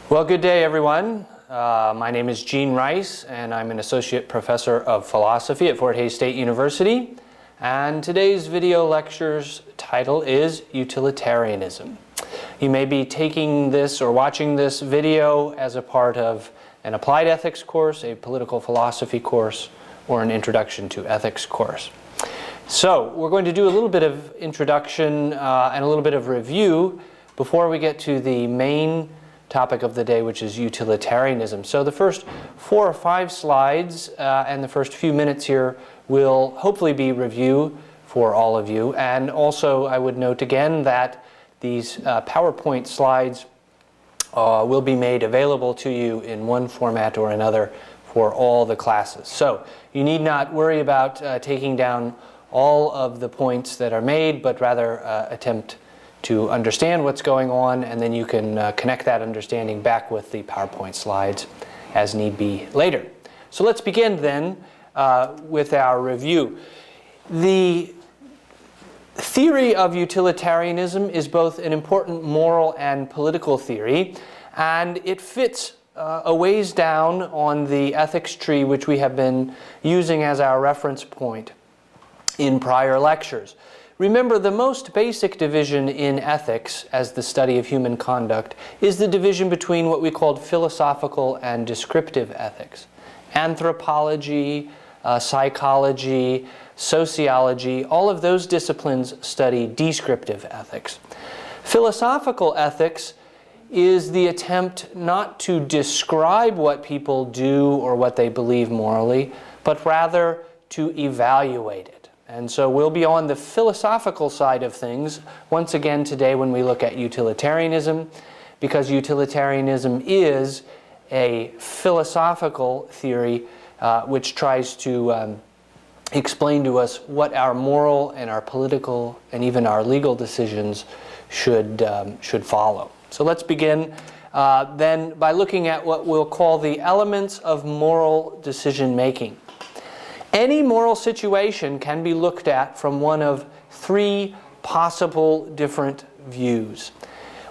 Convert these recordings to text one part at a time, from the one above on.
Well, good day, everyone. My name is Gene Rice, and I'm an associate professor of philosophy at Fort Hays State University. And today's video lecture's title is Utilitarianism. You may be taking this or watching this video as a part of an applied ethics course, a political philosophy course, or an introduction to ethics course. So we're going to do a little bit of introduction and a little bit of review before we get to the main topic of the day, which is utilitarianism. So the first 4 or 5 slides and the first few minutes here will hopefully be review for all of you. And also I would note again that these PowerPoint slides will be made available to you in one format or another for all the classes. So you need not worry about taking down all of the points that are made, but rather attempt to understand what's going on, and then you can connect that understanding back with the PowerPoint slides as need be later. So let's begin then with our review. The theory of utilitarianism is both an important moral and political theory, and it fits a ways down on the ethics tree which we have been using as our reference point in prior lectures. Remember, the most basic division in ethics, as the study of human conduct, is the division between what we called philosophical and descriptive ethics. Anthropology, psychology, sociology, all of those disciplines study descriptive ethics. Philosophical ethics is the attempt not to describe what people do or what they believe morally, but rather to evaluate it. And so we'll be on the philosophical side of things once again today when we look at utilitarianism, because utilitarianism is a philosophical theory which tries to explain to us what our moral and our political and even our legal decisions should follow. So let's begin then by looking at what we'll call the elements of moral decision making. Any moral situation can be looked at from one of 3 possible different views.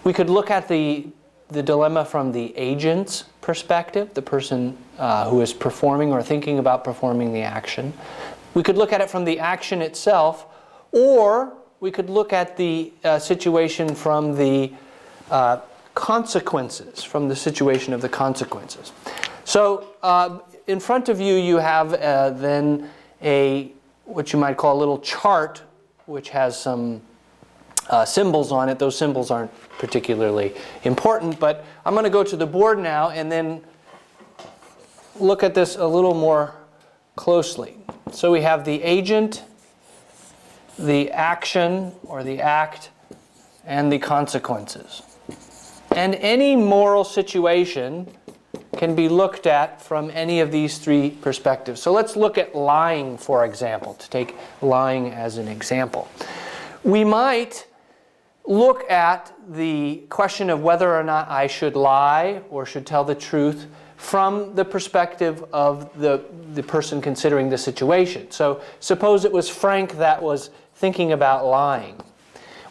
We could look at the dilemma from the agent's perspective, the person who is performing or thinking about performing the action. We could look at it from the action itself, or we could look at the situation from the consequences, from the situation of the consequences. So in front of you, you have then what you might call a little chart, which has some symbols on it. Those symbols aren't particularly important, but I'm going to go to the board now and then look at this a little more closely. So we have the agent, the action or the act, and the consequences. And any moral situation can be looked at from any of these 3 perspectives. So let's look at lying, for example, to take lying as an example. We might look at the question of whether or not I should lie or should tell the truth from the perspective of the person considering the situation. So suppose it was Frank that was thinking about lying.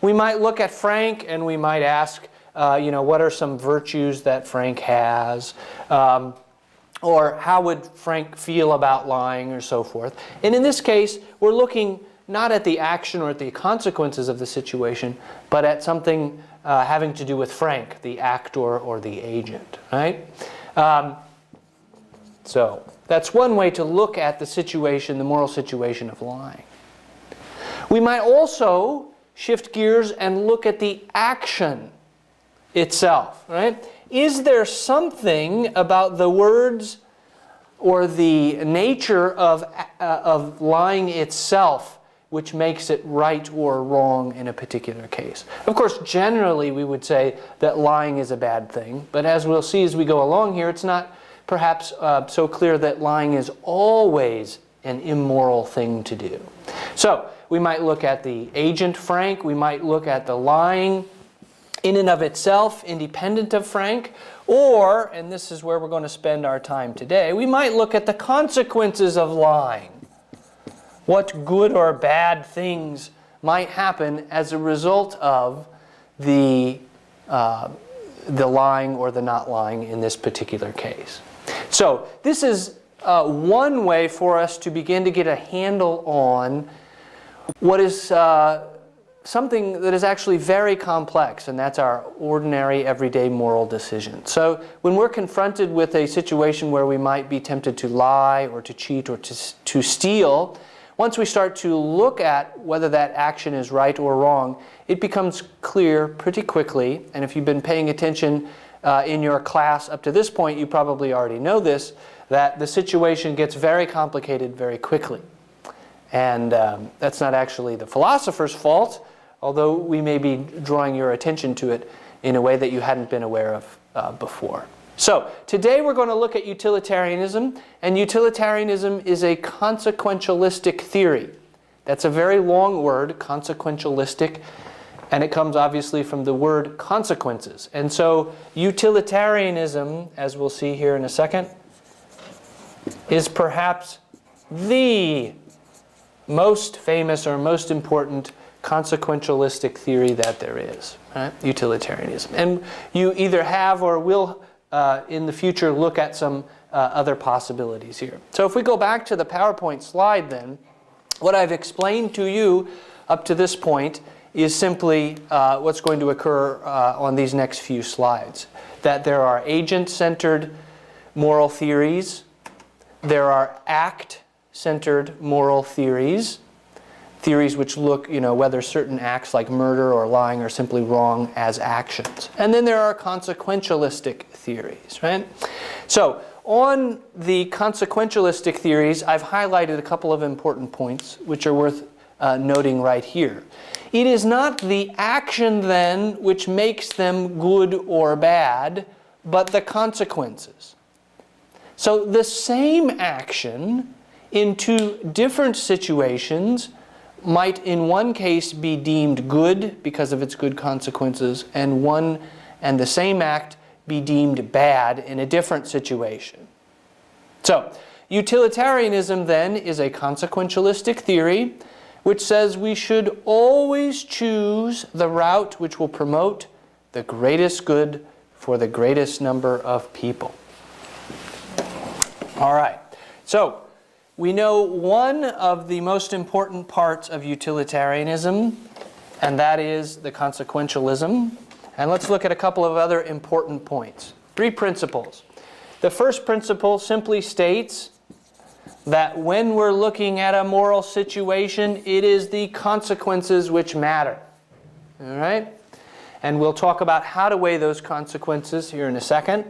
We might look at Frank and we might ask, what are some virtues that Frank has? Or how would Frank feel about lying, or so forth. And in this case, we're looking not at the action or at the consequences of the situation, but at something having to do with Frank, the actor or the agent, right? So that's one way to look at the situation, the moral situation of lying. We might also shift gears and look at the action itself, right? Is there something about the words or the nature of lying itself which makes it right or wrong in a particular case? Of course, generally we would say that lying is a bad thing, but as we'll see as we go along here, it's not perhaps so clear that lying is always an immoral thing to do. So we might look at the agent Frank, we might look at the lying in and of itself, independent of Frank, or, and this is where we're going to spend our time today, we might look at the consequences of lying. What good or bad things might happen as a result of the the lying or the not lying in this particular case. So this is one way for us to begin to get a handle on what is something that is actually very complex, and that's our ordinary, everyday moral decision. So when we're confronted with a situation where we might be tempted to lie or to cheat or to steal, once we start to look at whether that action is right or wrong, it becomes clear pretty quickly. And if you've been paying attention in your class up to this point, you probably already know this, that the situation gets very complicated very quickly. And that's not actually the philosopher's fault, although we may be drawing your attention to it in a way that you hadn't been aware of before. So today we're going to look at utilitarianism, and utilitarianism is a consequentialistic theory. That's a very long word, consequentialistic, and it comes obviously from the word consequences. And so utilitarianism, as we'll see here in a second, is perhaps the most famous or most important consequentialistic theory that there is, right? Utilitarianism. And you either have or will in the future look at some other possibilities here. So if we go back to the PowerPoint slide then, what I've explained to you up to this point is simply what's going to occur on these next few slides. That there are agent-centered moral theories, there are act-centered moral theories, theories which look, whether certain acts like murder or lying are simply wrong as actions. And then there are consequentialistic theories, right? So on the consequentialistic theories, I've highlighted a couple of important points which are worth noting right here. It is not the action then which makes them good or bad, but the consequences. So the same action in two different situations might in one case be deemed good because of its good consequences, and the same act be deemed bad in a different situation. So, utilitarianism then is a consequentialistic theory which says we should always choose the route which will promote the greatest good for the greatest number of people. All right. So, we know one of the most important parts of utilitarianism, and that is the consequentialism. And let's look at a couple of other important points. 3 principles. The first principle simply states that when we're looking at a moral situation, it is the consequences which matter. All right? And we'll talk about how to weigh those consequences here in a second.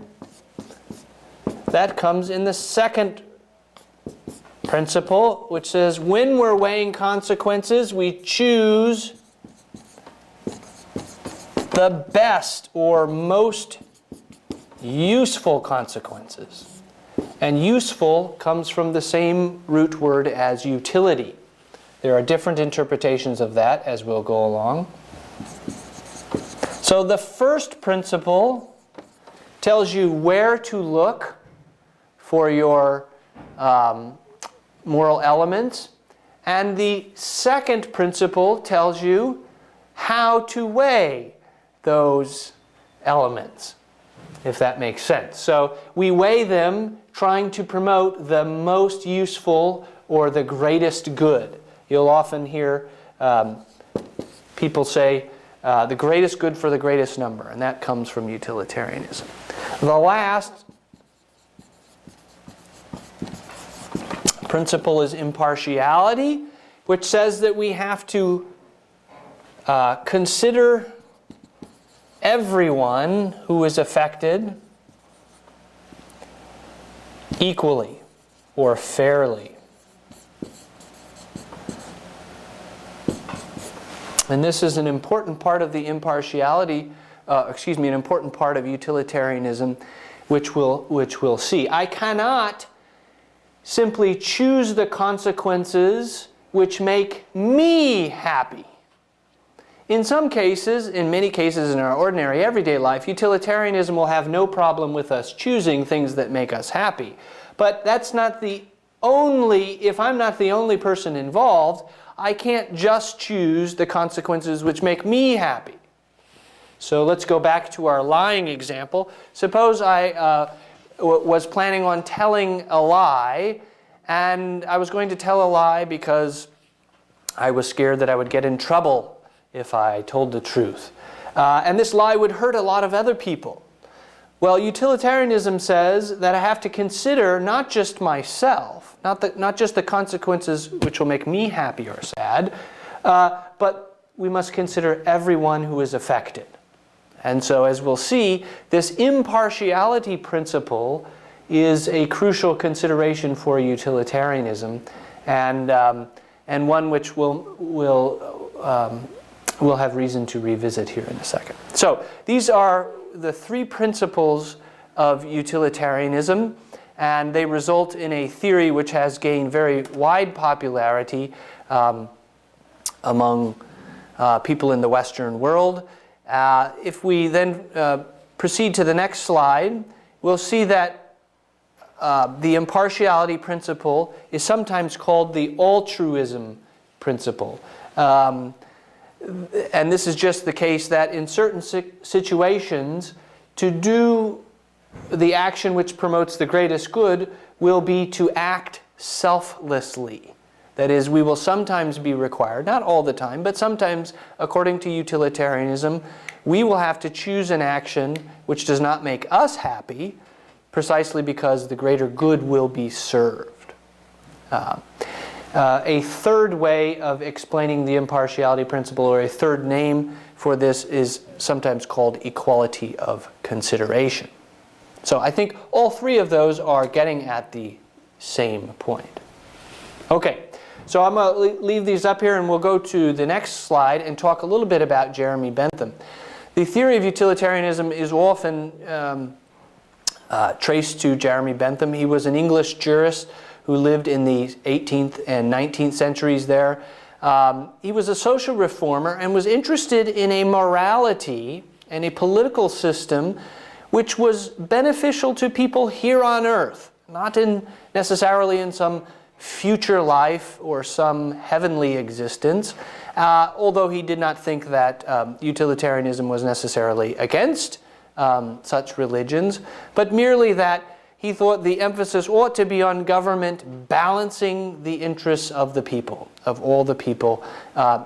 That comes in the second principle, which says when we're weighing consequences, we choose the best or most useful consequences. And useful comes from the same root word as utility. There are different interpretations of that as we'll go along. So the first principle tells you where to look for your moral elements, and the second principle tells you how to weigh those elements, if that makes sense. So we weigh them trying to promote the most useful or the greatest good. You'll often hear people say the greatest good for the greatest number, and that comes from utilitarianism. The last principle is impartiality, which says that we have to consider everyone who is affected equally or fairly. And this is an important part of the impartiality, an important part of utilitarianism, which we'll see. I cannot simply choose the consequences which make me happy. In some cases, in many cases in our ordinary everyday life, utilitarianism will have no problem with us choosing things that make us happy. But that's not the only, if I'm not the only person involved, I can't just choose the consequences which make me happy. So let's go back to our lying example. Suppose I was planning on telling a lie, and I was going to tell a lie because I was scared that I would get in trouble if I told the truth. And this lie would hurt a lot of other people. Well, utilitarianism says that I have to consider not just myself, not just the consequences which will make me happy or sad, but we must consider everyone who is affected. And so, as we'll see, this impartiality principle is a crucial consideration for utilitarianism, and one which we'll have reason to revisit here in a second. So, these are the three principles of utilitarianism, and they result in a theory which has gained very wide popularity among people in the Western world. If we then proceed to the next slide, we'll see that the impartiality principle is sometimes called the altruism principle. And this is just the case that in certain situations, to do the action which promotes the greatest good will be to act selflessly. That is, we will sometimes be required, not all the time, but sometimes, according to utilitarianism, we will have to choose an action which does not make us happy, precisely because the greater good will be served. A third way of explaining the impartiality principle, or a third name for this, is sometimes called equality of consideration. So I think all three of those are getting at the same point. Okay, so I'm going to leave these up here and we'll go to the next slide and talk a little bit about Jeremy Bentham. The theory of utilitarianism is often traced to Jeremy Bentham. He was an English jurist who lived in the 18th and 19th centuries there. He was a social reformer and was interested in a morality and a political system which was beneficial to people here on earth, not necessarily in some future life or some heavenly existence, although he did not think that utilitarianism was necessarily against such religions, but merely that he thought the emphasis ought to be on government balancing the interests of the people, of all the people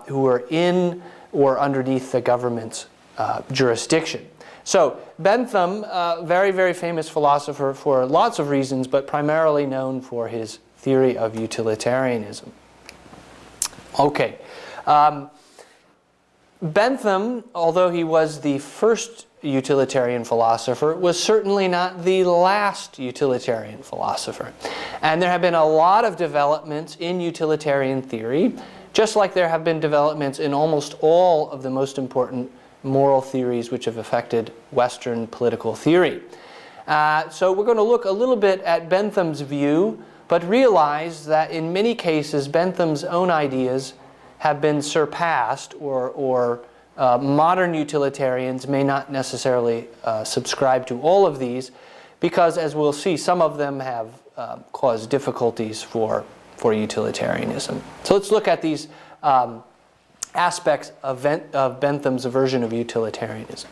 who are in or underneath the government's jurisdiction. So Bentham, very, very famous philosopher for lots of reasons, but primarily known for his theory of utilitarianism. Okay. Bentham, although he was the first utilitarian philosopher, was certainly not the last utilitarian philosopher. And there have been a lot of developments in utilitarian theory, just like there have been developments in almost all of the most important moral theories which have affected Western political theory. So we're going to look a little bit at Bentham's view, but realize that in many cases Bentham's own ideas have been surpassed, or modern utilitarians may not necessarily subscribe to all of these, because, as we'll see, some of them have caused difficulties for utilitarianism. So let's look at these aspects of Bentham's version of utilitarianism.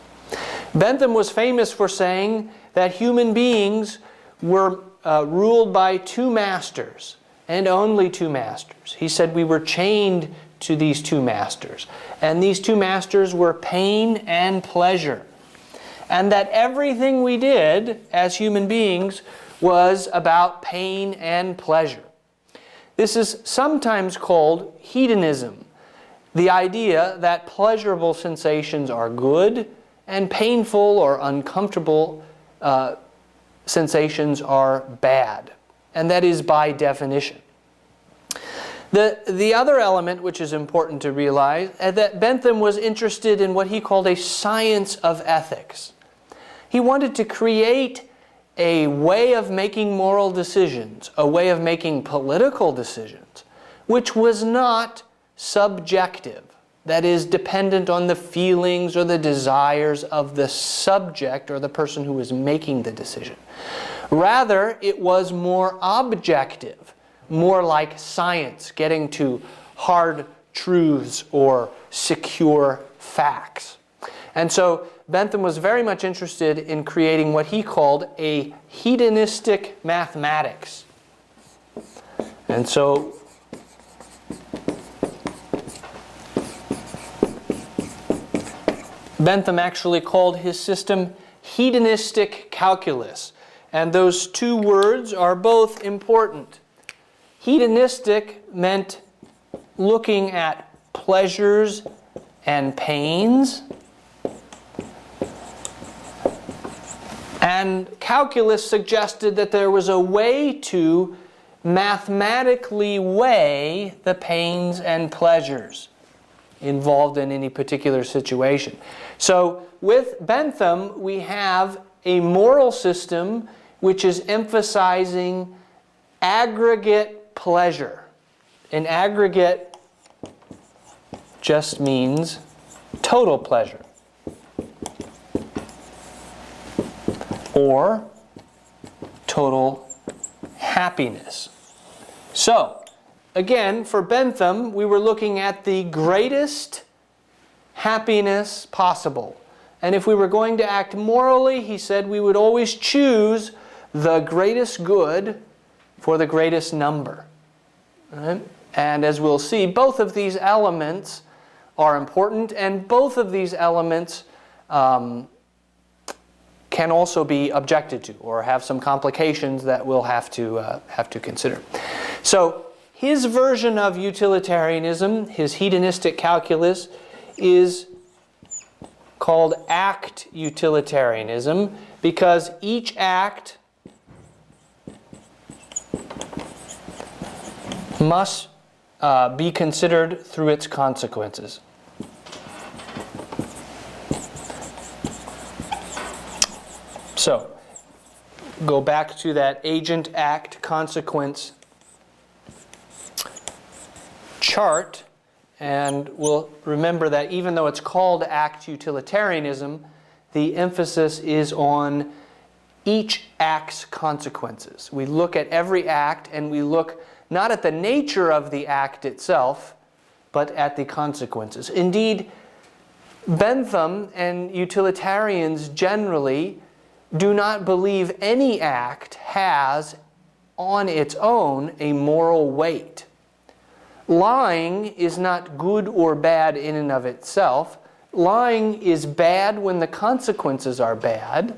Bentham was famous for saying that human beings were ruled by two masters, and only two masters. He said we were chained to these two masters, and these two masters were pain and pleasure, and that everything we did as human beings was about pain and pleasure. This is sometimes called hedonism, the idea that pleasurable sensations are good and painful or uncomfortable sensations are bad, and that is by definition. The other element which is important to realize is that Bentham was interested in what he called a science of ethics. He wanted to create a way of making moral decisions, a way of making political decisions, which was not subjective, that is, dependent on the feelings or the desires of the subject or the person who was making the decision. Rather, it was more objective, more like science, getting to hard truths or secure facts. And so Bentham was very much interested in creating what he called a hedonistic mathematics. And so Bentham actually called his system hedonistic calculus. And those two words are both important. Hedonistic meant looking at pleasures and pains. And calculus suggested that there was a way to mathematically weigh the pains and pleasures involved in any particular situation. So with Bentham, we have a moral system which is emphasizing aggregate pleasure. And aggregate just means total pleasure, or total happiness. So, again, for Bentham, we were looking at the greatest happiness possible. And if we were going to act morally, he said we would always choose the greatest good for the greatest number. Right? And as we'll see, both of these elements are important, and both of these elements can also be objected to or have some complications that we'll have to consider. So his version of utilitarianism, his hedonistic calculus, is called act utilitarianism because each act must be considered through its consequences. So, go back to that agent-act-consequence chart, and we'll remember that even though it's called act utilitarianism, the emphasis is on each act's consequences. We look at every act, and we look not at the nature of the act itself, but at the consequences. Indeed, Bentham and utilitarians generally do not believe any act has on its own a moral weight. Lying is not good or bad in and of itself. Lying is bad when the consequences are bad,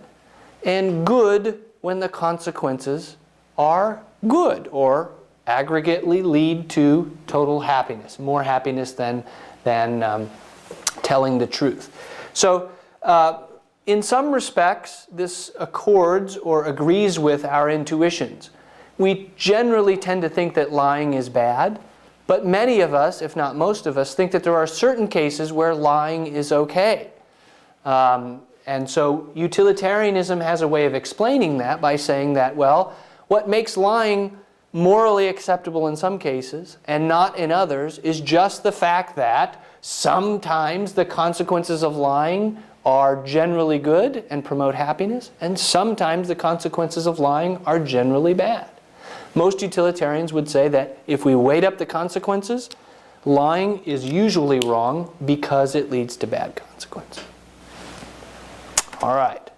and good when the consequences are good or aggregately lead to total happiness, more happiness than telling the truth. So, in some respects, this accords or agrees with our intuitions. We generally tend to think that lying is bad, but many of us, if not most of us, think that there are certain cases where lying is okay. And so utilitarianism has a way of explaining that by saying that, well, what makes lying morally acceptable in some cases and not in others is just the fact that sometimes the consequences of lying are generally good and promote happiness, and sometimes the consequences of lying are generally bad. Most utilitarians would say that if we weighed up the consequences, lying is usually wrong because it leads to bad consequences. All right.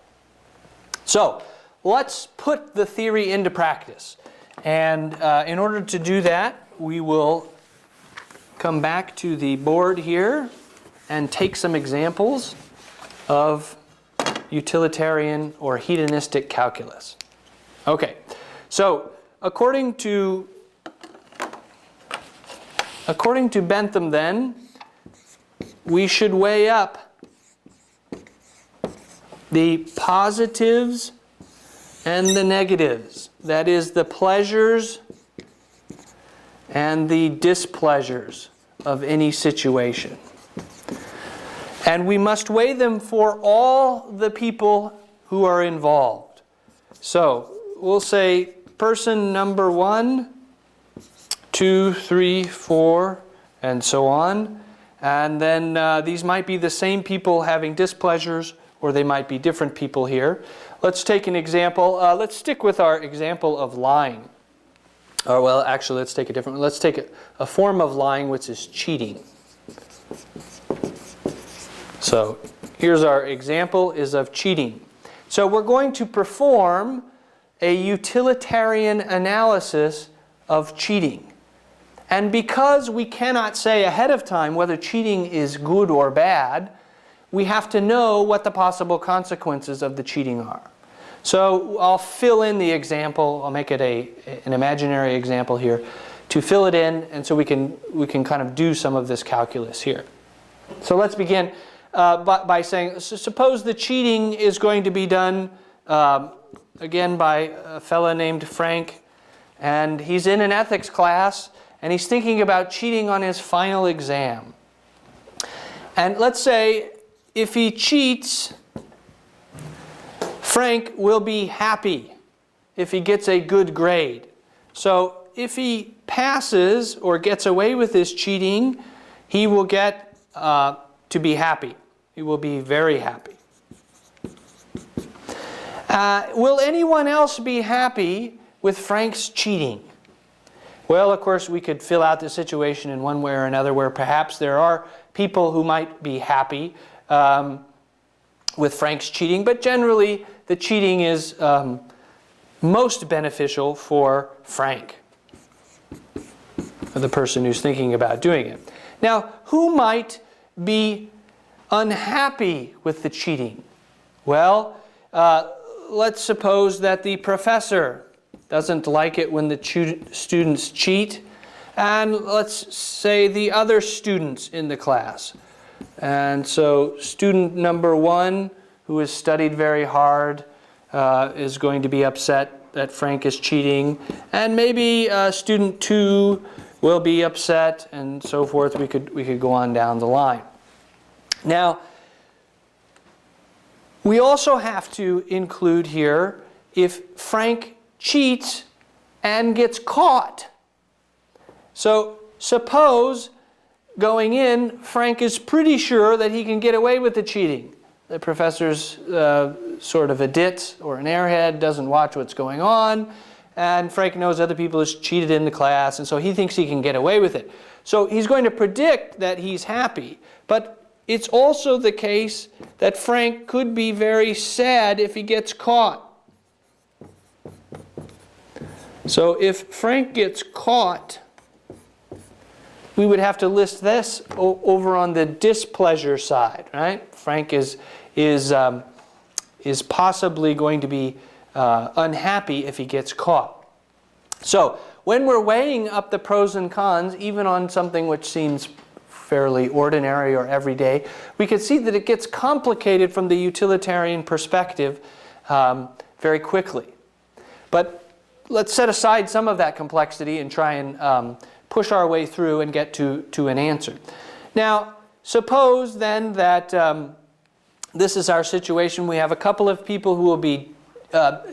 So, let's put the theory into practice. And in order to do that, we will come back to the board here and take some examples of utilitarian or hedonistic calculus. Okay, so according to Bentham then, we should weigh up the positives and the negatives. That is, the pleasures and the displeasures of any situation. And we must weigh them for all the people who are involved. So, we'll say person number 1, 2, 3, 4, and so on. And then these might be the same people having displeasures, or they might be different people here. Let's take an example. Let's stick with our example of lying. Or, well, actually, let's take a different one. Let's take a form of lying which is cheating. So, Here's our example is of cheating. So we're going to perform a utilitarian analysis of cheating. And because we cannot say ahead of time whether cheating is good or bad, we have to know what the possible consequences of the cheating are. So I'll fill in the example. I'll make it an imaginary example here to fill it in, and so we can kind of do some of this calculus here. So let's begin by saying, suppose the cheating is going to be done again by a fellow named Frank, and he's in an ethics class, and he's thinking about cheating on his final exam. And let's say if he cheats, Frank will be happy if he gets a good grade. So if he passes or gets away with his cheating, he will get to be happy. He will be very happy. Will anyone else be happy with Frank's cheating? Well, of course, we could fill out the situation in one way or another where perhaps there are people who might be happy with Frank's cheating, but generally the cheating is most beneficial for Frank, the person who's thinking about doing it. Now, who might be unhappy with the cheating? Well, let's suppose that the professor doesn't like it when the students cheat, and let's say the other students in the class. And so student number 1, who has studied very hard, is going to be upset that Frank is cheating, and maybe student 2 will be upset, and so forth. We could go on down the line. Now, we also have to include here if Frank cheats and gets caught. So suppose going in, Frank is pretty sure that he can get away with the cheating. The professor's sort of a ditz or an airhead, doesn't watch what's going on, and Frank knows other people have cheated in the class, and so he thinks he can get away with it. So he's going to predict that he's happy, but it's also the case that Frank could be very sad if he gets caught. So if Frank gets caught, we would have to list this over on the displeasure side, right? Frank is possibly going to be unhappy if he gets caught. So when we're weighing up the pros and cons, even on something which seems fairly ordinary or everyday, we can see that it gets complicated from the utilitarian perspective very quickly. But let's set aside some of that complexity and try and push our way through and get to an answer. Now, suppose then that this is our situation. We have a couple of people who will be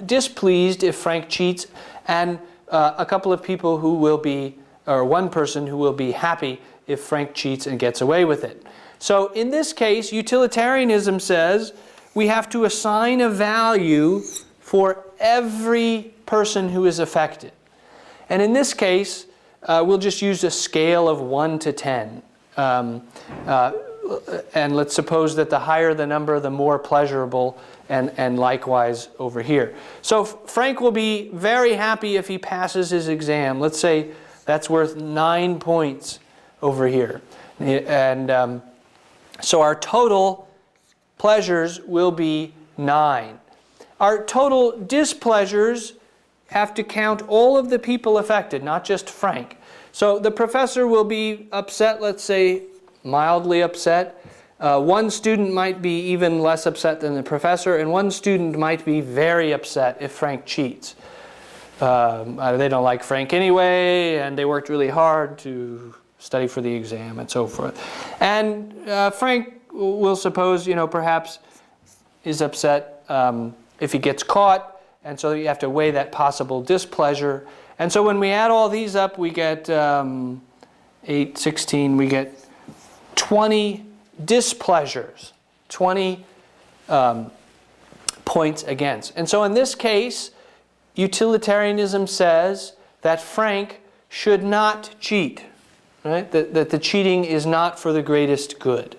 displeased if Frank cheats, and a couple of people who will be, or one person who will be happy if Frank cheats and gets away with it. So in this case, utilitarianism says we have to assign a value for every person who is affected. And in this case, we'll just use a scale of 1 to 10. And let's suppose that the higher the number, the more pleasurable, and likewise over here. So Frank will be very happy if he passes his exam. Let's say that's worth 9 points over here. And so our total pleasures will be 9. Our total displeasures have to count all of the people affected, not just Frank. So the professor will be upset, let's say mildly upset. One student might be even less upset than the professor, and one student might be very upset if Frank cheats. They don't like Frank anyway, and they worked really hard to study for the exam and so forth. And Frank, we'll suppose, perhaps is upset if he gets caught, and so you have to weigh that possible displeasure. And so when we add all these up, we get 8, 16, we get 20 displeasures, 20 points against. And so in this case, utilitarianism says that Frank should not cheat, right? That the cheating is not for the greatest good.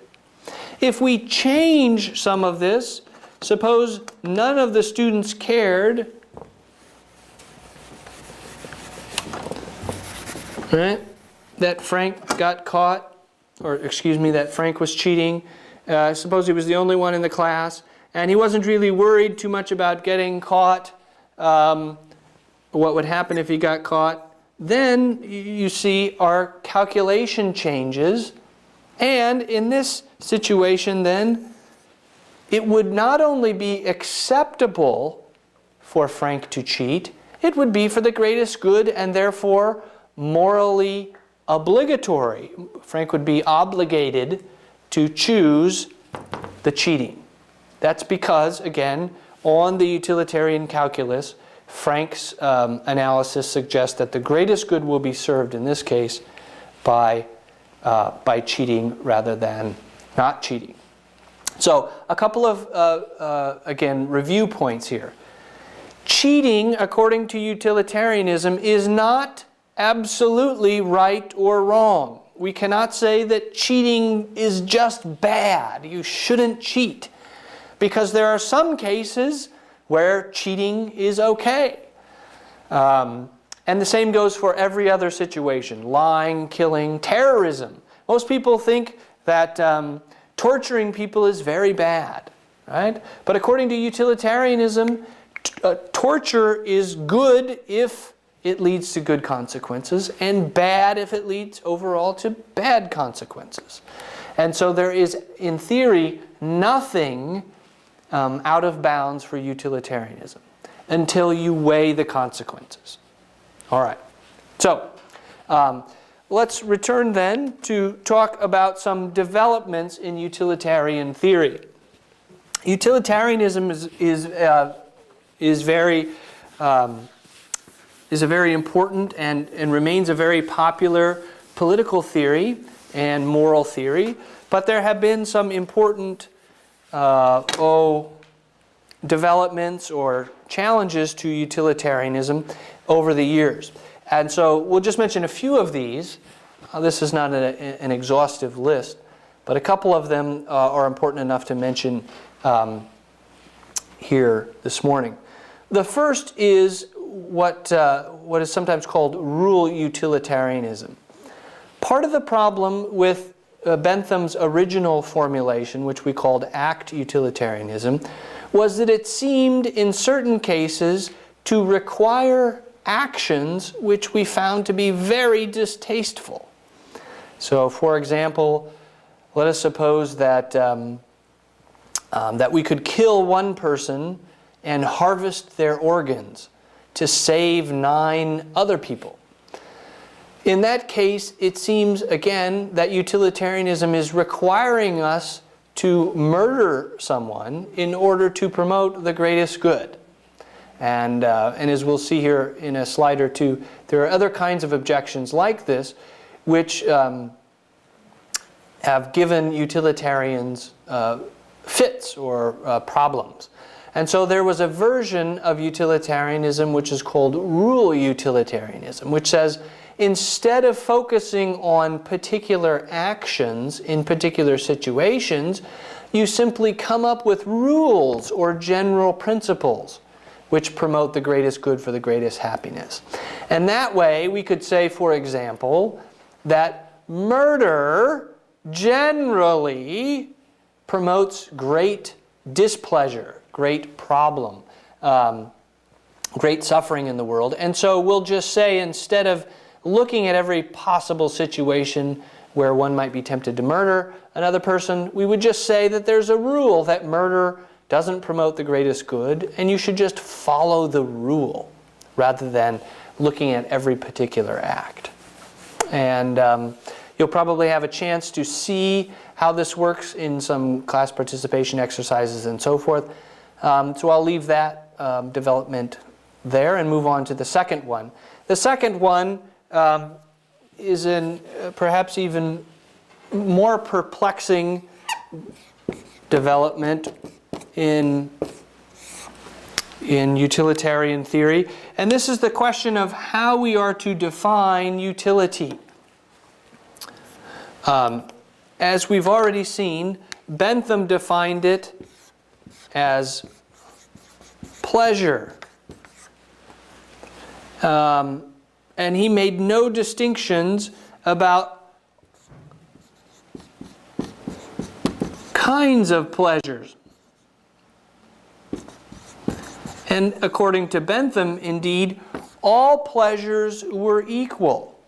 If we change some of this, suppose none of the students cared, right, that Frank got caught, or excuse me, that Frank was cheating. Suppose he was the only one in the class, and he wasn't really worried too much about getting caught, what would happen if he got caught. Then you see our calculation changes, and in this situation then, it would not only be acceptable for Frank to cheat, it would be for the greatest good and therefore morally obligatory. Frank would be obligated to choose the cheating. That's because, again, on the utilitarian calculus, Frank's analysis suggests that the greatest good will be served in this case by cheating rather than not cheating. So a couple of, again, review points here. Cheating, according to utilitarianism, is not absolutely right or wrong. We cannot say that cheating is just bad. You shouldn't cheat. Because there are some cases where cheating is okay. And the same goes for every other situation. Lying, killing, terrorism. Most people think that torturing people is very bad, right? But according to utilitarianism, torture is good if it leads to good consequences, and bad if it leads overall to bad consequences. And so there is, in theory, nothing out of bounds for utilitarianism until you weigh the consequences. All right. So let's return then to talk about some developments in utilitarian theory. Utilitarianism is a very important and remains a very popular political theory and moral theory, but there have been some important developments or challenges to utilitarianism over the years. And so we'll just mention a few of these. This is not an exhaustive list, but a couple of them are important enough to mention here this morning. The first is what is sometimes called rule utilitarianism. Part of the problem with Bentham's original formulation, which we called act utilitarianism, was that it seemed in certain cases to require actions which we found to be very distasteful. So, for example, let us suppose that that we could kill one person and harvest their organs to save 9 other people. In that case, it seems, again, that utilitarianism is requiring us to murder someone in order to promote the greatest good. And as we'll see here in a slide or two, there are other kinds of objections like this which have given utilitarians fits or problems. And so there was a version of utilitarianism which is called rule utilitarianism, which says instead of focusing on particular actions in particular situations, you simply come up with rules or general principles which promote the greatest good for the greatest happiness. And that way we could say, for example, that murder generally promotes great displeasure, great problem, great suffering in the world. And so we'll just say, instead of looking at every possible situation where one might be tempted to murder another person, we would just say that there's a rule that murder doesn't promote the greatest good, and you should just follow the rule rather than looking at every particular act. And you'll probably have a chance to see how this works in some class participation exercises and so forth. So I'll leave that development there and move on to the second one. The second one is in perhaps even more perplexing development in utilitarian theory. And this is the question of how we are to define utility. As we've already seen, Bentham defined it as pleasure. And he made no distinctions about kinds of pleasures. And according to Bentham, indeed, all pleasures were equal.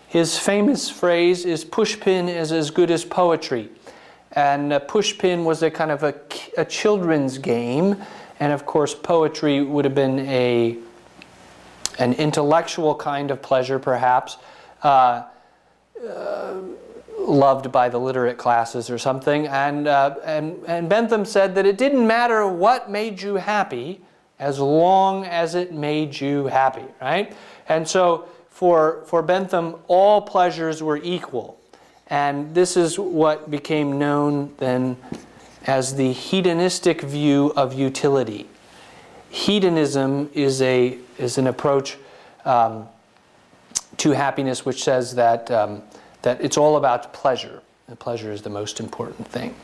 His famous phrase is, "Pushpin is as good as poetry." And pushpin was a kind of a children's game. And of course, poetry would have been an intellectual kind of pleasure, perhaps, loved by the literate classes or something. And Bentham said that it didn't matter what made you happy, as long as it made you happy, right? And so for Bentham, all pleasures were equal. And this is what became known then as the hedonistic view of utility. Hedonism is an approach to happiness which says that it's all about pleasure. And pleasure is the most important thing.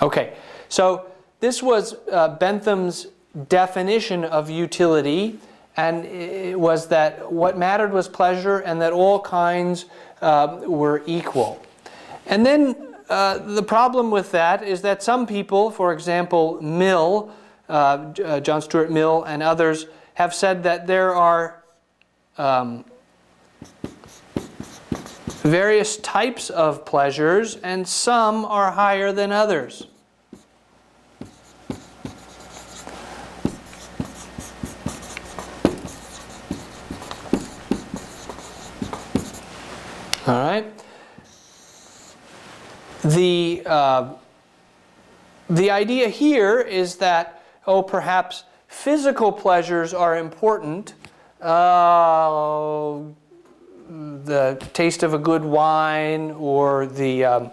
Okay, so this was Bentham's definition of utility, and it was that what mattered was pleasure and that all kinds were equal. And then the problem with that is that some people, for example, Mill, John Stuart Mill and others, have said that there are various types of pleasures and some are higher than others. All right. The idea here is that, perhaps physical pleasures are important. The taste of a good wine, or the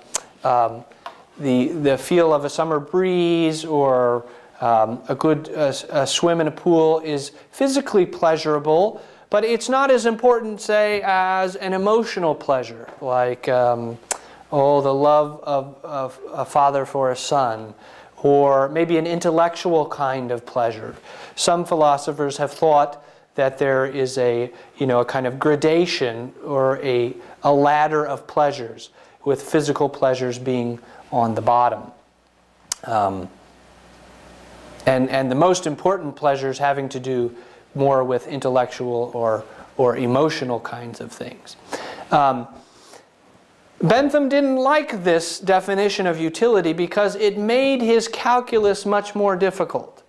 feel of a summer breeze, or a good swim in a pool is physically pleasurable. But it's not as important, say, as an emotional pleasure, like the love of a father for a son, or maybe an intellectual kind of pleasure. Some philosophers have thought that there is a kind of gradation or a ladder of pleasures, with physical pleasures being on the bottom. And the most important pleasures having to do more with intellectual or emotional kinds of things. Bentham didn't like this definition of utility because it made his calculus much more difficult.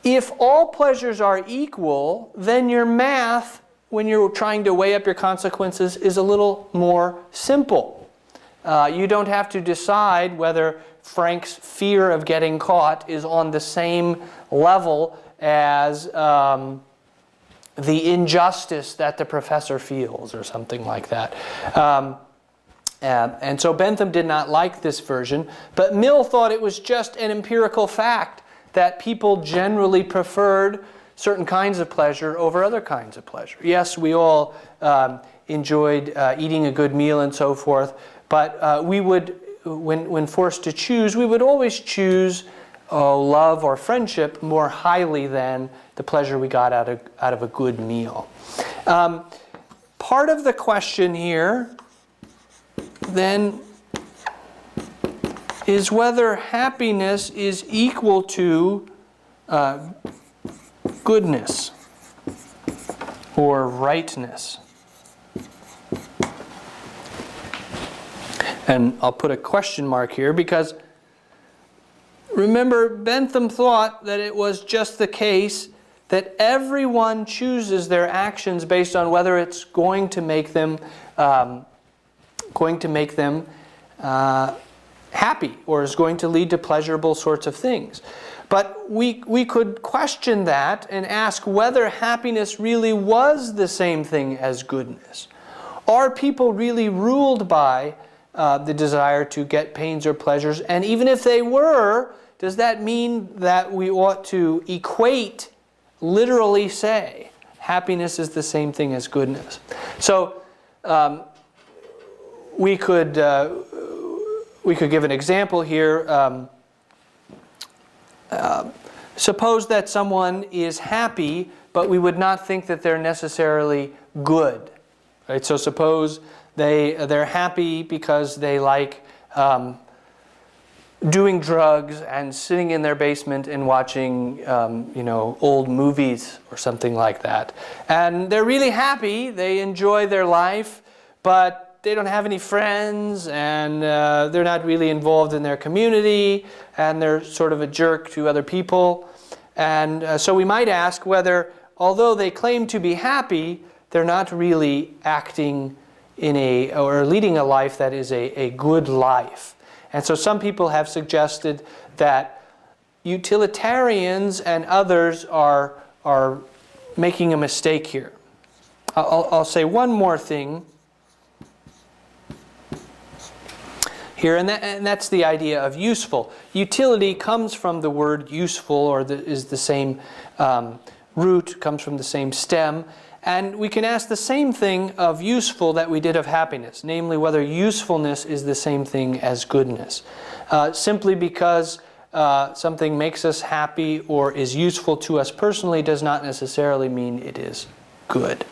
If all pleasures are equal, then your math, when you're trying to weigh up your consequences, is a little more simple. You don't have to decide whether Frank's fear of getting caught is on the same level as the injustice that the professor feels, or something like that. And so Bentham did not like this version, but Mill thought it was just an empirical fact that people generally preferred certain kinds of pleasure over other kinds of pleasure. Yes, we all enjoyed eating a good meal and so forth, but we would, when forced to choose, we would always choose love or friendship more highly than the pleasure we got out of a good meal. Part of the question here then is whether happiness is equal to goodness or rightness. And I'll put a question mark here because remember, Bentham thought that it was just the case that everyone chooses their actions based on whether it's going to make them happy, or is going to lead to pleasurable sorts of things. But we could question that and ask whether happiness really was the same thing as goodness. Are people really ruled by the desire to get pains or pleasures? And even if they were, does that mean that we ought to equate, literally say, happiness is the same thing as goodness? So we could we could give an example here. Suppose that someone is happy, but we would not think that they're necessarily good. Right? So suppose they're happy because they like doing drugs and sitting in their basement and watching old movies or something like that. And they're really happy, they enjoy their life, but they don't have any friends, and they're not really involved in their community, and they're sort of a jerk to other people. And so we might ask whether, although they claim to be happy, they're not really acting or leading a life that is a good life. And so some people have suggested that utilitarians and others are making a mistake here. I'll say one more thing here, and that's the idea of useful. Utility comes from the word useful, or is the same root, comes from the same stem. And we can ask the same thing of useful that we did of happiness, namely whether usefulness is the same thing as goodness. Simply because something makes us happy or is useful to us personally does not necessarily mean it is good.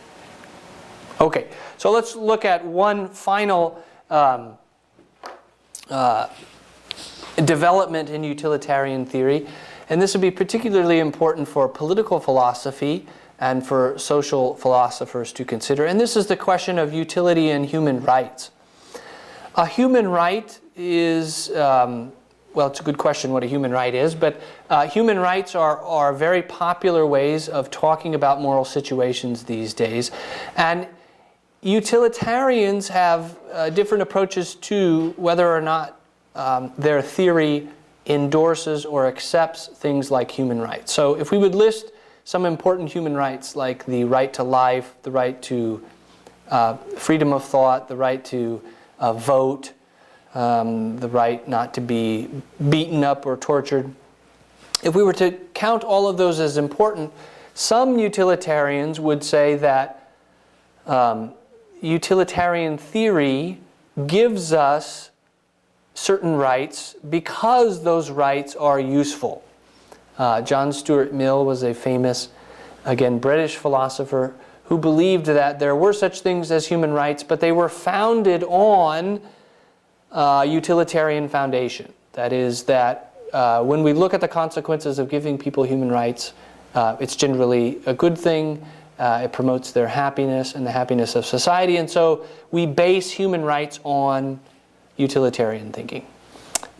Okay, so let's look at one final development in utilitarian theory, and this would be particularly important for political philosophy and for social philosophers to consider. And this is the question of utility and human rights. A human right is, well, it's a good question what a human right is, but human rights are very popular ways of talking about moral situations these days. And utilitarians have different approaches to whether or not their theory endorses or accepts things like human rights. So if we would list some important human rights like the right to life, the right to freedom of thought, the right to vote, the right not to be beaten up or tortured. If we were to count all of those as important, some utilitarians would say that utilitarian theory gives us certain rights because those rights are useful. John Stuart Mill was a famous, again, British philosopher who believed that there were such things as human rights, but they were founded on utilitarian foundation. That is, that when we look at the consequences of giving people human rights, it's generally a good thing. It promotes their happiness and the happiness of society, and so we base human rights on utilitarian thinking.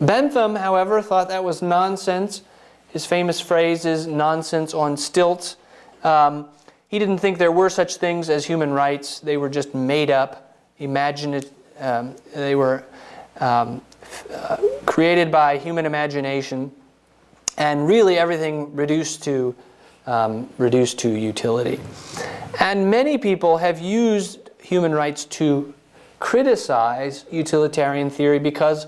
Bentham, however, thought that was nonsense. His famous phrase is nonsense on stilts. He didn't think there were such things as human rights. They were just made up, they were created by human imagination, and really everything reduced to utility. And many people have used human rights to criticize utilitarian theory because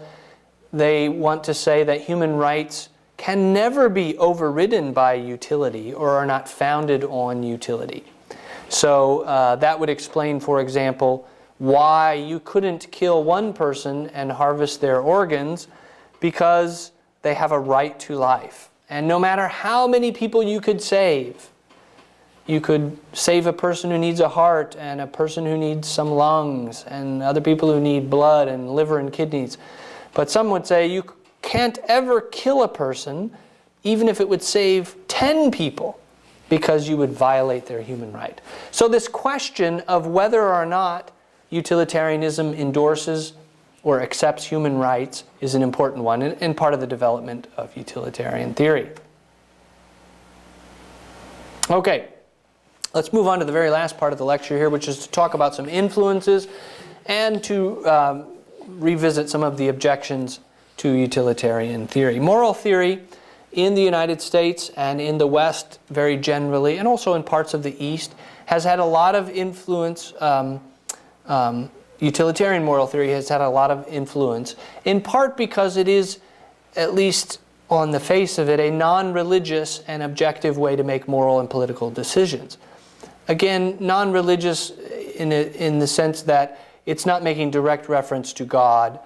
they want to say that human rights can never be overridden by utility or are not founded on utility. So that would explain, for example, why you couldn't kill one person and harvest their organs, because they have a right to life. And no matter how many people you could save a person who needs a heart and a person who needs some lungs and other people who need blood and liver and kidneys. But some would say you can't ever kill a person, even if it would save 10 people, because you would violate their human right. So this question of whether or not utilitarianism endorses or accepts human rights is an important one and part of the development of utilitarian theory. Okay, let's move on to the very last part of the lecture here, which is to talk about some influences and to revisit some of the objections to utilitarian theory. Moral theory in the United States and in the West very generally, and also in parts of the East, has had a lot of influence. Utilitarian moral theory has had a lot of influence, in part because it is, at least on the face of it, a non-religious and objective way to make moral and political decisions. Again, non-religious in the sense that it's not making direct reference to God.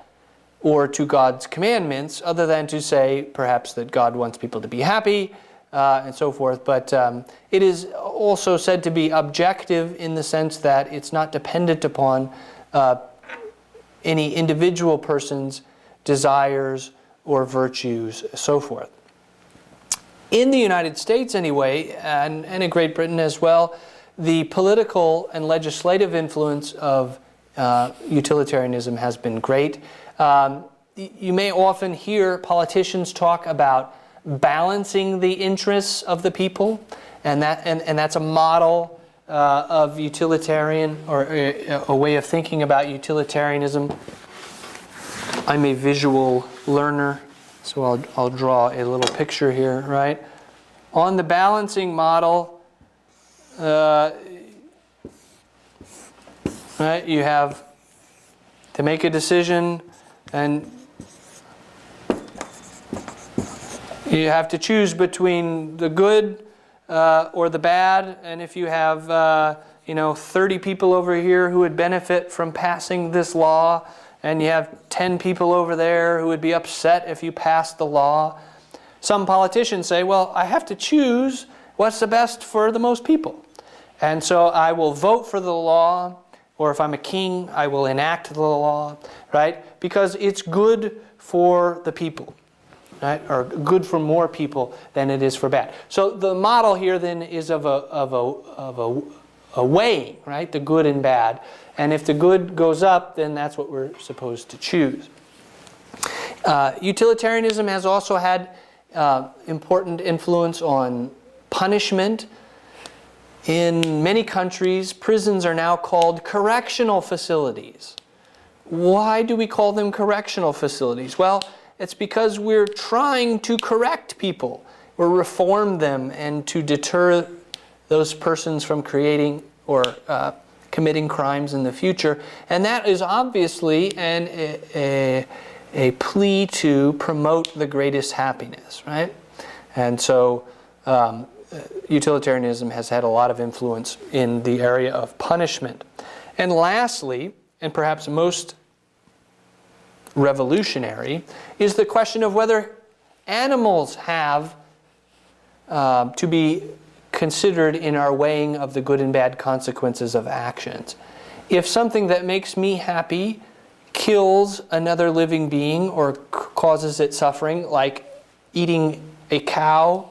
or to God's commandments, other than to say perhaps that God wants people to be happy and so forth. But it is also said to be objective in the sense that it's not dependent upon any individual person's desires or virtues, so forth. In the United States anyway, and in Great Britain as well, the political and legislative influence of utilitarianism has been great. You may often hear politicians talk about balancing the interests of the people, and that's a model of utilitarian, or a way of thinking about utilitarianism. I'm a visual learner, so I'll draw a little picture here, right? On the balancing model, right, you have to make a decision, and you have to choose between the good or the bad. And if you have 30 people over here who would benefit from passing this law, and you have 10 people over there who would be upset if you passed the law, some politicians say, well, I have to choose what's the best for the most people. And so I will vote for the law, or if I'm a king, I will enact the law, right? Because it's good for the people, right? Or good for more people than it is for bad. So the model here then is of a weighing, right? The good and bad. And if the good goes up, then that's what we're supposed to choose. Utilitarianism has also had important influence on punishment. In many countries, prisons are now called correctional facilities. Why do we call them correctional facilities? Well, it's because we're trying to correct people, or reform them, and to deter those persons from creating or committing crimes in the future. And that is obviously a plea to promote the greatest happiness, right? And so utilitarianism has had a lot of influence in the area of punishment. And lastly, and perhaps most revolutionary, is the question of whether animals have to be considered in our weighing of the good and bad consequences of actions. If something that makes me happy kills another living being or causes it suffering, like eating cow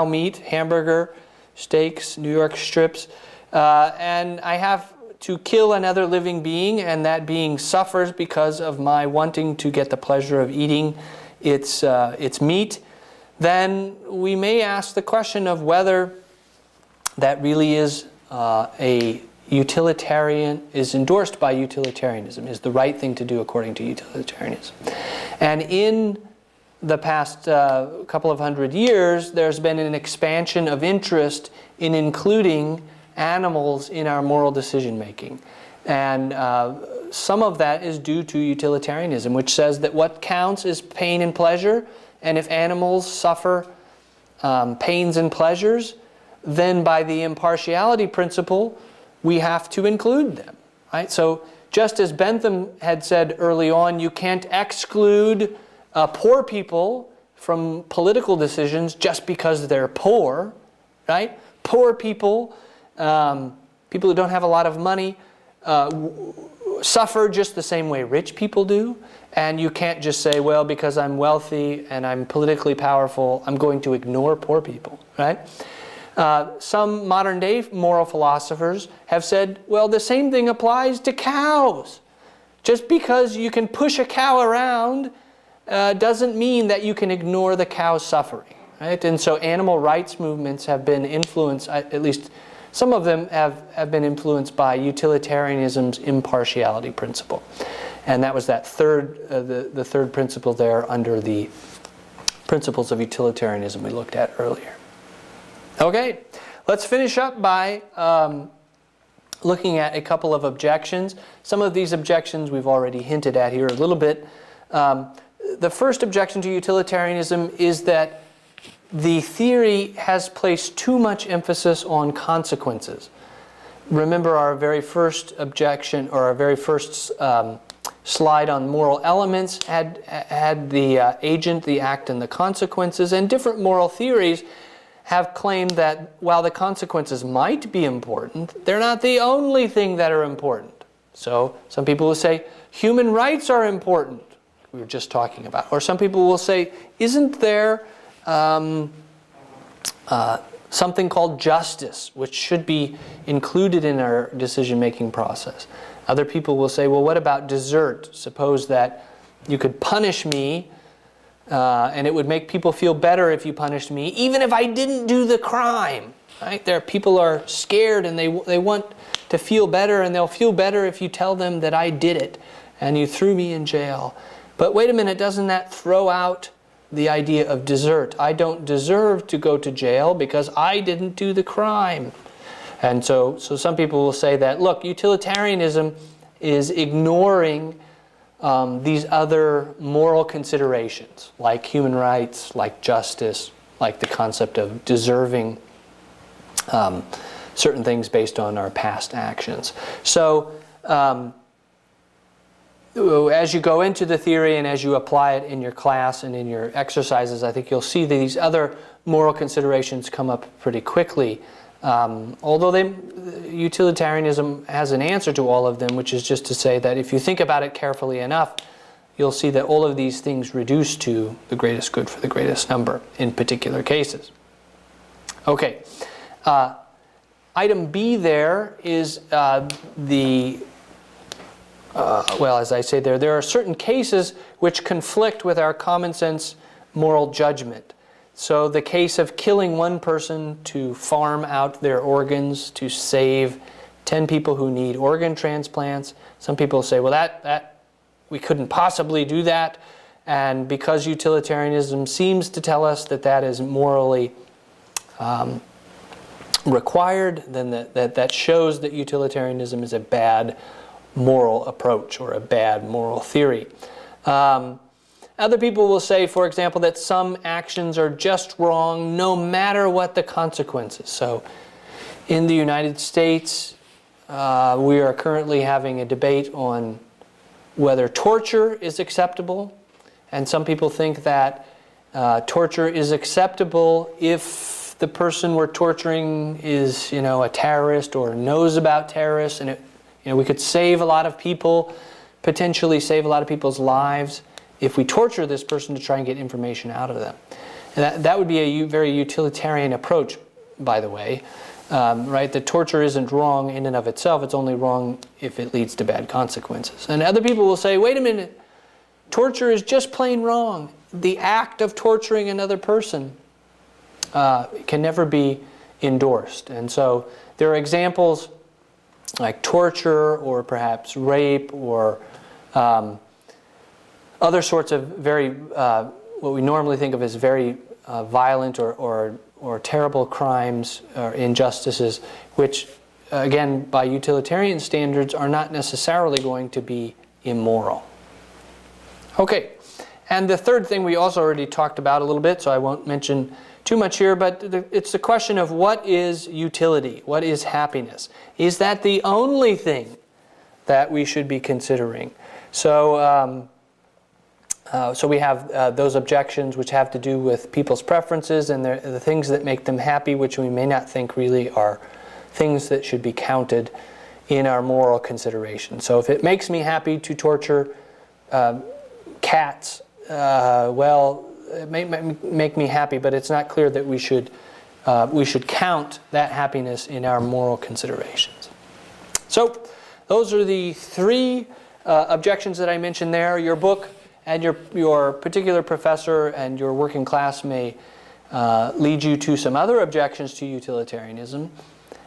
meat, hamburger, steaks, New York strips, and I have to kill another living being, and that being suffers because of my wanting to get the pleasure of eating its meat, then we may ask the question of whether that really is a utilitarian, is endorsed by utilitarianism, is the right thing to do according to utilitarianism. And in the past couple of hundred years, there's been an expansion of interest in including animals in our moral decision making. And some of that is due to utilitarianism, which says that what counts is pain and pleasure, and if animals suffer pains and pleasures, then by the impartiality principle, we have to include them, right? So just as Bentham had said early on, you can't exclude poor people from political decisions just because they're poor, right? Poor people, people who don't have a lot of money, suffer just the same way rich people do. And you can't just say, well, because I'm wealthy and I'm politically powerful, I'm going to ignore poor people, right? Some modern day moral philosophers have said, well, the same thing applies to cows. Just because you can push a cow around doesn't mean that you can ignore the cow's suffering, right? And so animal rights movements have been influenced, at least some of them have been influenced by utilitarianism's impartiality principle. And that was that the third principle there under the principles of utilitarianism we looked at earlier. Okay, let's finish up by looking at a couple of objections. Some of these objections we've already hinted at here a little bit. The first objection to utilitarianism is that the theory has placed too much emphasis on consequences. Remember our very first objection, or our very first slide on moral elements, had the agent, the act, and the consequences. And different moral theories have claimed that while the consequences might be important, they're not the only thing that are important. So some people will say human rights are important, we were just talking about. Or some people will say, isn't there something called justice, which should be included in our decision-making process? Other people will say, well, what about desert? Suppose that you could punish me, and it would make people feel better if you punished me, even if I didn't do the crime. Right? People are scared, and they want to feel better, and they'll feel better if you tell them that I did it, and you threw me in jail. But wait a minute, doesn't that throw out the idea of desert? I don't deserve to go to jail because I didn't do the crime. And so some people will say that, look, utilitarianism is ignoring these other moral considerations, like human rights, like justice, like the concept of deserving certain things based on our past actions. So as you go into the theory and as you apply it in your class and in your exercises, I think you'll see that these other moral considerations come up pretty quickly. Although utilitarianism has an answer to all of them, which is just to say that if you think about it carefully enough, you'll see that all of these things reduce to the greatest good for the greatest number in particular cases. Okay. Item B there is well, as I say there are certain cases which conflict with our common sense moral judgment. So the case of killing one person to farm out their organs to save 10 people who need organ transplants. Some people say, well, that we couldn't possibly do that. And because utilitarianism seems to tell us that that is morally required, then that shows that utilitarianism is a bad moral approach or a bad moral theory. Other people will say, for example, that some actions are just wrong no matter what the consequences. So in the United States, we are currently having a debate on whether torture is acceptable. And some people think that torture is acceptable if the person we're torturing is, a terrorist or knows about terrorists, and we could save a lot of people, potentially save a lot of people's lives if we torture this person to try and get information out of them. And that would be a very utilitarian approach, by the way. Right? That torture isn't wrong in and of itself. It's only wrong if it leads to bad consequences. And other people will say, wait a minute, torture is just plain wrong. The act of torturing another person can never be endorsed. And so there are examples like torture or perhaps rape or other sorts of very, what we normally think of as very violent or terrible crimes or injustices, which, again, by utilitarian standards, are not necessarily going to be immoral. Okay, and the third thing we also already talked about a little bit, so I won't mention too much here, but it's the question of what is utility? What is happiness? Is that the only thing that we should be considering? So, so we have those objections which have to do with people's preferences and the things that make them happy, which we may not think really are things that should be counted in our moral consideration. So if it makes me happy to torture cats, well, it may make me happy, but it's not clear that we should count that happiness in our moral considerations. So those are the three objections that I mentioned there. Your book and your particular professor and your working class may lead you to some other objections to utilitarianism.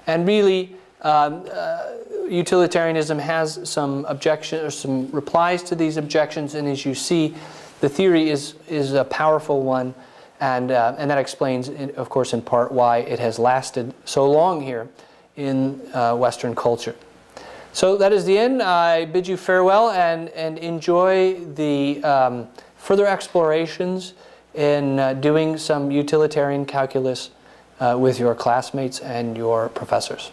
And really, utilitarianism has some objections or some replies to these objections. And as you see, the theory is a powerful one, and that explains, of course, in part why it has lasted so long here in Western culture. So that is the end. I bid you farewell and enjoy the further explorations in doing some utilitarian calculus with your classmates and your professors.